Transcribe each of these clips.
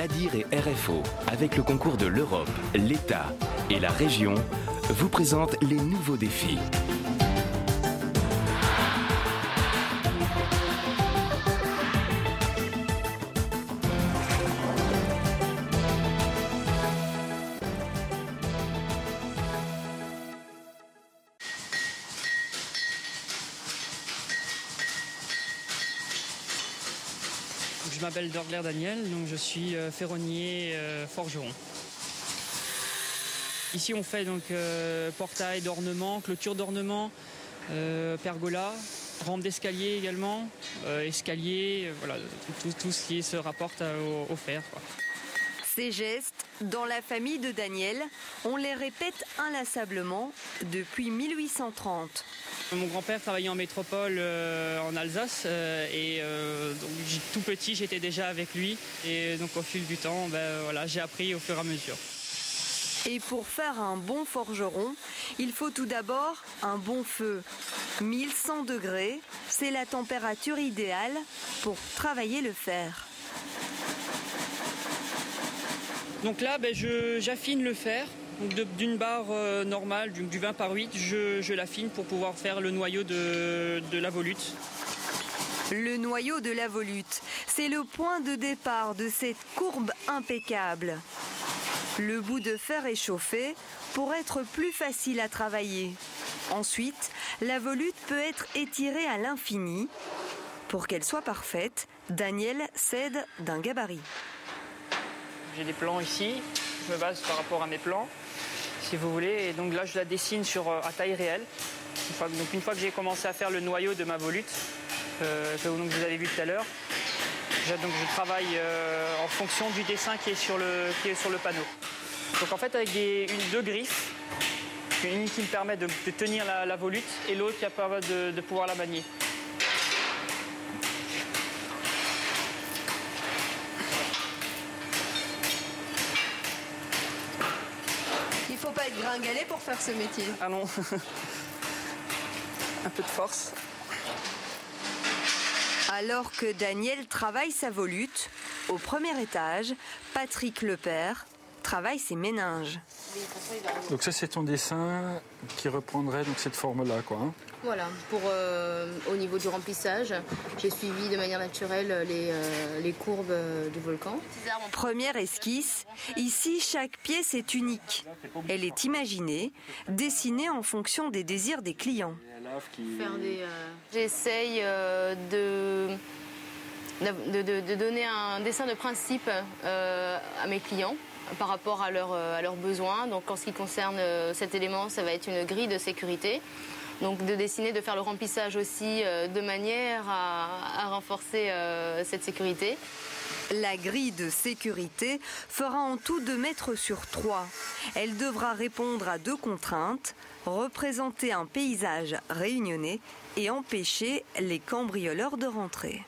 l'ADIR et RFO, avec le concours de l'Europe, l'État et la région, vous présentent les nouveaux défis. Je m'appelle Dorgler Daniel, donc je suis ferronnier forgeron. Ici on fait donc portail d'ornement, clôture d'ornement, pergola, rampe d'escalier également, escalier, voilà, tout ce qui se rapporte au fer, quoi. Ces gestes, dans la famille de Daniel, on les répète inlassablement depuis 1830. Mon grand-père travaillait en métropole en Alsace donc tout petit j'étais déjà avec lui et donc au fil du temps voilà, j'ai appris au fur et à mesure. Et pour faire un bon forgeron, il faut tout d'abord un bon feu. 1100 degrés, c'est la température idéale pour travailler le fer. Donc là j'affine le fer. D'une barre normale, du 20 par 8, je l'affine pour pouvoir faire le noyau de la volute. Le noyau de la volute, c'est le point de départ de cette courbe impeccable. Le bout de fer est chauffé pour être plus facile à travailler. Ensuite, la volute peut être étirée à l'infini. Pour qu'elle soit parfaite, Daniel s'aide d'un gabarit. J'ai des plans ici, je me base par rapport à mes plans, si vous voulez, et donc là je la dessine à taille réelle. Une fois que j'ai commencé à faire le noyau de ma volute, que vous avez vu tout à l'heure, je travaille en fonction du dessin qui est sur le panneau. Donc en fait avec deux griffes, une qui me permet de tenir la volute et l'autre qui permet de pouvoir la manier. Il faut pas être gringalet pour faire ce métier. Ah non. Un peu de force. Alors que Daniel travaille sa volute, au premier étage, Patrick Lepère travaille ses méninges. Donc ça c'est ton dessin qui reprendrait donc cette forme-là, quoi. Hein. Voilà, au niveau du remplissage, j'ai suivi de manière naturelle les courbes du volcan. Première esquisse, ici chaque pièce est unique. Elle est imaginée, dessinée en fonction des désirs des clients. J'essaye de donner un dessin de principe à mes clients par rapport à leurs besoins. Donc en ce qui concerne cet élément, ça va être une grille de sécurité. Donc de dessiner, de faire le remplissage aussi de manière à renforcer cette sécurité. La grille de sécurité fera en tout 2 mètres sur 3. Elle devra répondre à 2 contraintes, représenter un paysage réunionnais et empêcher les cambrioleurs de rentrer.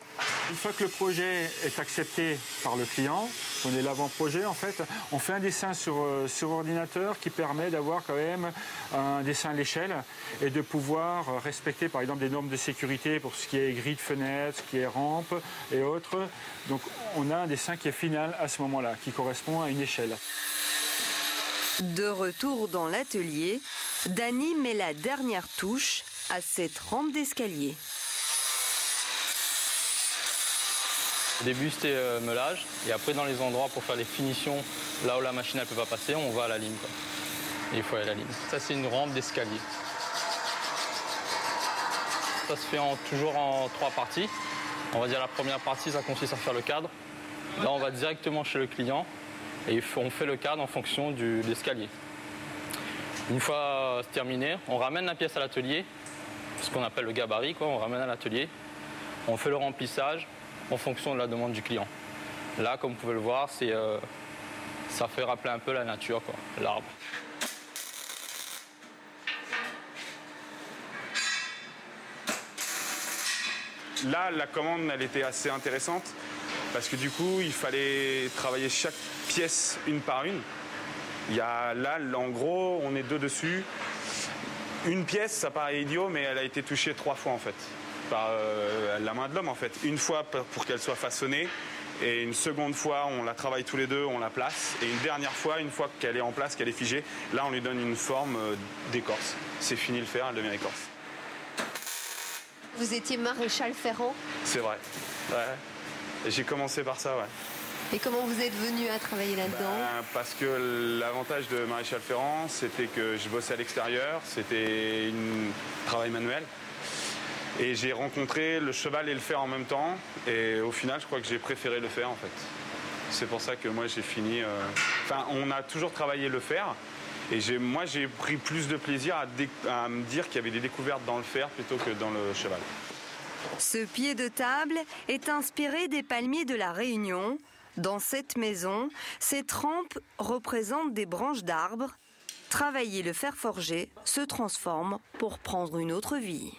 Une fois que le projet est accepté par le client, on est l'avant-projet en fait, on fait un dessin sur ordinateur qui permet d'avoir quand même un dessin à l'échelle et de pouvoir respecter par exemple des normes de sécurité pour ce qui est grille de fenêtre, ce qui est rampe et autres. Donc on a un dessin qui est final à ce moment-là, qui correspond à une échelle. De retour dans l'atelier, Dany met la dernière touche à cette rampe d'escalier. Au début c'était meulage et après dans les endroits pour faire les finitions, là où la machine ne peut pas passer, on va à la lime, quoi. Et il faut aller à la lime. Ça c'est une rampe d'escalier. Ça se fait toujours en 3 parties. On va dire la première partie ça consiste à faire le cadre. Là on va directement chez le client et on fait le cadre en fonction de l'escalier. Une fois terminé, on ramène la pièce à l'atelier, ce qu'on appelle le gabarit, quoi. On ramène à l'atelier, on fait le remplissage en fonction de la demande du client. Là, comme vous pouvez le voir, ça fait rappeler un peu la nature, quoi, l'arbre. Là, la commande, elle était assez intéressante parce que du coup, il fallait travailler chaque pièce une par une. Là, en gros, on est 2 dessus. Une pièce, ça paraît idiot, mais elle a été touchée 3 fois en fait. Par la main de l'homme en fait. Une fois pour qu'elle soit façonnée Et une seconde fois, on la travaille tous les deux, on la place. Et une dernière fois, une fois qu'elle est en place, qu'elle est figée, là, on lui donne une forme d'écorce. C'est fini le fer, elle devient écorce. Vous étiez maréchal ferrant? C'est vrai. Ouais. Et j'ai commencé par ça, ouais. Et comment vous êtes venu à travailler là-dedans? Parce que l'avantage de maréchal ferrant, c'était que je bossais à l'extérieur, c'était un travail manuel. Et j'ai rencontré le cheval et le fer en même temps. Et au final, je crois que j'ai préféré le fer, en fait. C'est pour ça que moi, j'ai fini... Enfin, on a toujours travaillé le fer. Et moi, j'ai pris plus de plaisir à me dire qu'il y avait des découvertes dans le fer plutôt que dans le cheval. Ce pied de table est inspiré des palmiers de la Réunion. Dans cette maison, ces trampes représentent des branches d'arbres. Travailler le fer forgé se transforme pour prendre une autre vie.